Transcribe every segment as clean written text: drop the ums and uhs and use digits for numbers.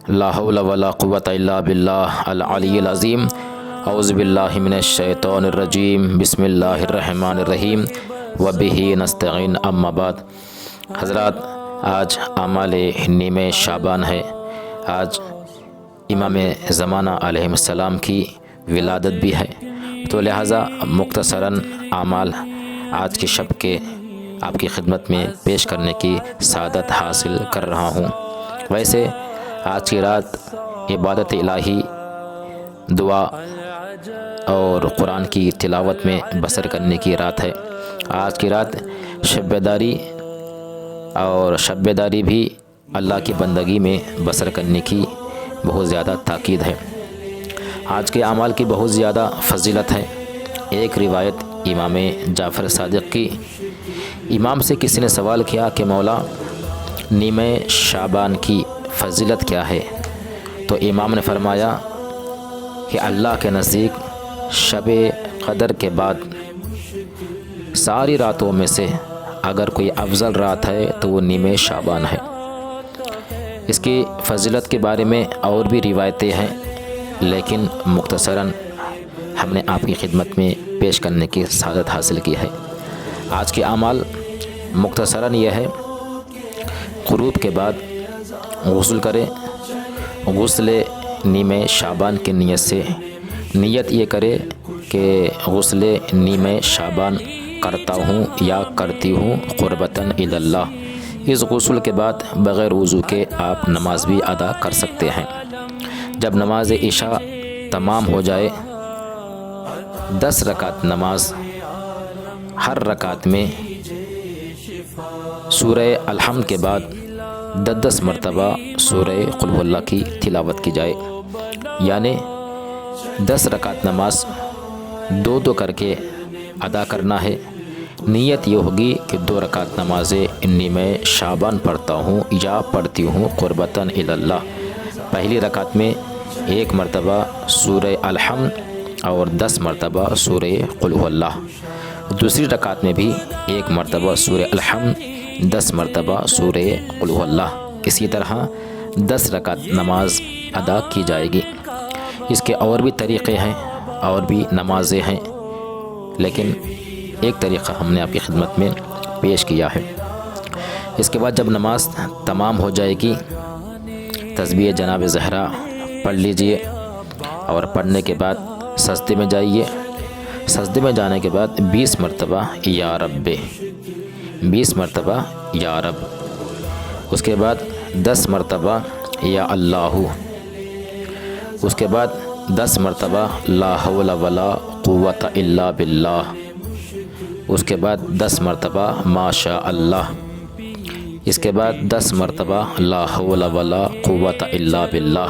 لا حول ولا قوة الا باللہ العلی العظیم۔ اعوذ باللہ من الشیطان الرجیم، بسم اللہ الرحمن الرحیم، وبہ نستعین، اما بعد۔ حضرات، آج اعمال نیمہ شعبان ہے۔ آج امام زمانہ علیہ السلام کی ولادت بھی ہے، تو لہٰذا مختصراً اعمال آج کی شب کے آپ کی خدمت میں پیش کرنے کی سعادت حاصل کر رہا ہوں۔ ویسے آج کی رات عبادت الہی، دعا اور قرآن کی تلاوت میں بسر کرنے کی رات ہے۔ آج کی رات شب بیداری اور شب بیداری بھی اللہ کی بندگی میں بسر کرنے کی بہت زیادہ تاکید ہے۔ آج کے اعمال کی بہت زیادہ فضیلت ہے۔ ایک روایت امام جعفر صادق کی، امام سے کسی نے سوال کیا کہ مولا، نیمہ شعبان کی فضیلت کیا ہے؟ تو امام نے فرمایا کہ اللہ کے نزدیک شب قدر کے بعد ساری راتوں میں سے اگر کوئی افضل رات ہے تو وہ نیمہ شعبان ہے۔ اس کی فضیلت کے بارے میں اور بھی روایتیں ہیں، لیکن مختصراً ہم نے آپ کی خدمت میں پیش کرنے کی سعادت حاصل کی ہے۔ آج کے اعمال مختصراً یہ ہے: غروب کے بعد غسل کرے، غسل نیمہ شعبان کی نیت سے، نیت یہ کرے کہ غسل نیمہ شعبان کرتا ہوں یا کرتی ہوں قربتاً الی اللہ۔ اس غسل کے بعد بغیر وضو کے آپ نماز بھی ادا کر سکتے ہیں۔ جب نماز عشاء تمام ہو جائے، 10 رکعت نماز، ہر رکعت میں سورہ الحمد کے بعد 10 مرتبہ سورہ قل هو اللہ کی تلاوت کی جائے، یعنی 10 رکعت نماز 2 کر کے ادا کرنا ہے۔ نیت یہ ہوگی کہ 2 رکعت نماز نیمہ شعبان پڑھتا ہوں یا پڑھتی ہوں قربتاً الی اللہ۔ پہلی رکعت میں 1 مرتبہ سورہ الحمد اور 10 مرتبہ سورہ قل هو اللہ۔ دوسری رکعت میں بھی 1 مرتبہ سورہ الحمد، 10 مرتبہ سورہ قل هو اللہ۔ اسی طرح 10 رکعت نماز ادا کی جائے گی۔ اس کے اور بھی طریقے ہیں اور بھی نمازیں ہیں، لیکن ایک طریقہ ہم نے آپ کی خدمت میں پیش کیا ہے۔ اس کے بعد جب نماز تمام ہو جائے گی، تسبیح جناب زہرا پڑھ لیجئے، اور پڑھنے کے بعد سجدے میں جائیے۔ سجدے میں جانے کے بعد 20 مرتبہ یا رب، 20 مرتبہ یا رب، اس کے بعد 10 مرتبہ یا اللہ، اس کے بعد 10 مرتبہ لا حول ولا قوة الا باللہ، اس کے بعد 10 مرتبہ ما شاء اللہ، اس کے بعد 10 مرتبہ لا حول ولا قوة الا باللہ،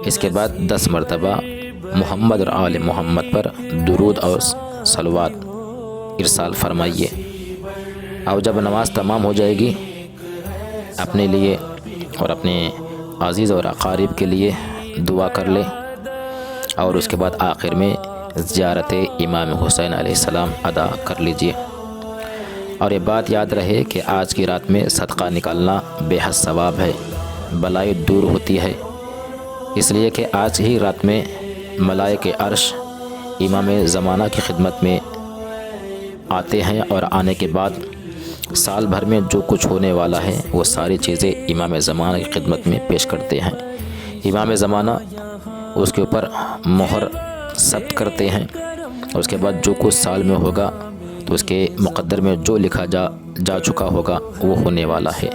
اس کے بعد 10 مرتبہ محمد اور آل محمد پر درود اور صلوات ارسال فرمائیے۔ اور جب نماز تمام ہو جائے گی، اپنے لیے اور اپنے عزیز اور اقارب کے لیے دعا کر لے، اور اس کے بعد آخر میں زیارت امام حسین علیہ السلام ادا کر لیجئے۔ اور یہ بات یاد رہے کہ آج کی رات میں صدقہ نکالنا بے حد ثواب ہے، بلائے دور ہوتی ہے، اس لیے کہ آج ہی رات میں ملائکہ عرش امام زمانہ کی خدمت میں آتے ہیں، اور آنے کے بعد سال بھر میں جو کچھ ہونے والا ہے وہ ساری چیزیں امام زمانہ کی خدمت میں پیش کرتے ہیں۔ امام زمانہ اس کے اوپر مہر ثبت کرتے ہیں، اور اس کے بعد جو کچھ سال میں ہوگا تو اس کے مقدر میں جو لکھا جا چکا ہوگا وہ ہونے والا ہے۔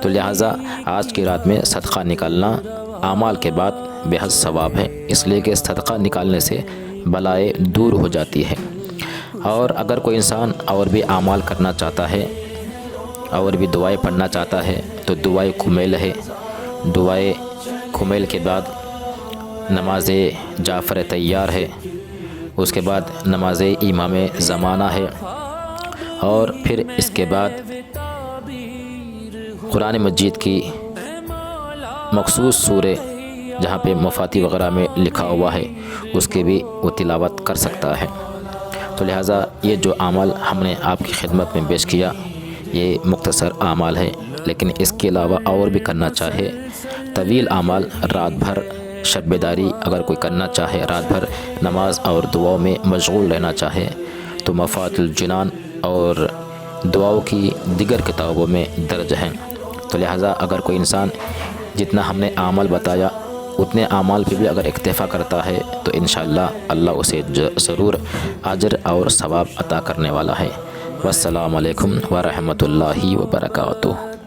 تو لہٰذا آج کی رات میں صدقہ نکالنا اعمال کے بعد بے حد ثواب ہے، اس لیے کہ صدقہ نکالنے سے بلائیں دور ہو جاتی ہے۔ اور اگر کوئی انسان اور بھی اعمال کرنا چاہتا ہے اور بھی دعائیں پڑھنا چاہتا ہے تو دعائیں کمیل ہے۔ دعائیں کمیل کے بعد نماز جعفر تیار ہے، اس کے بعد نماز امام زمانہ ہے، اور پھر اس کے بعد قرآن مجید کی مخصوص سورہ جہاں پہ مفاتیح وغیرہ میں لکھا ہوا ہے اس کی بھی وہ تلاوت کر سکتا ہے۔ تو لہٰذا یہ جو اعمال ہم نے آپ کی خدمت میں پیش کیا یہ مختصر اعمال ہے، لیکن اس کے علاوہ اور بھی کرنا چاہے طویل اعمال رات بھر شب بیداری اگر کوئی کرنا چاہے، رات بھر نماز اور دعاؤں میں مشغول رہنا چاہے تو مفاتیح الجنان اور دعاؤں کی دیگر کتابوں میں درج ہیں۔ تو لہٰذا اگر کوئی انسان جتنا ہم نے اعمال بتایا اتنے اعمال پہ بھی اگر اکتفا کرتا ہے تو انشاءاللہ اللہ اسے ضرور اجر اور ثواب عطا کرنے والا ہے۔ والسلام علیکم ورحمۃ اللہ وبرکاتہ۔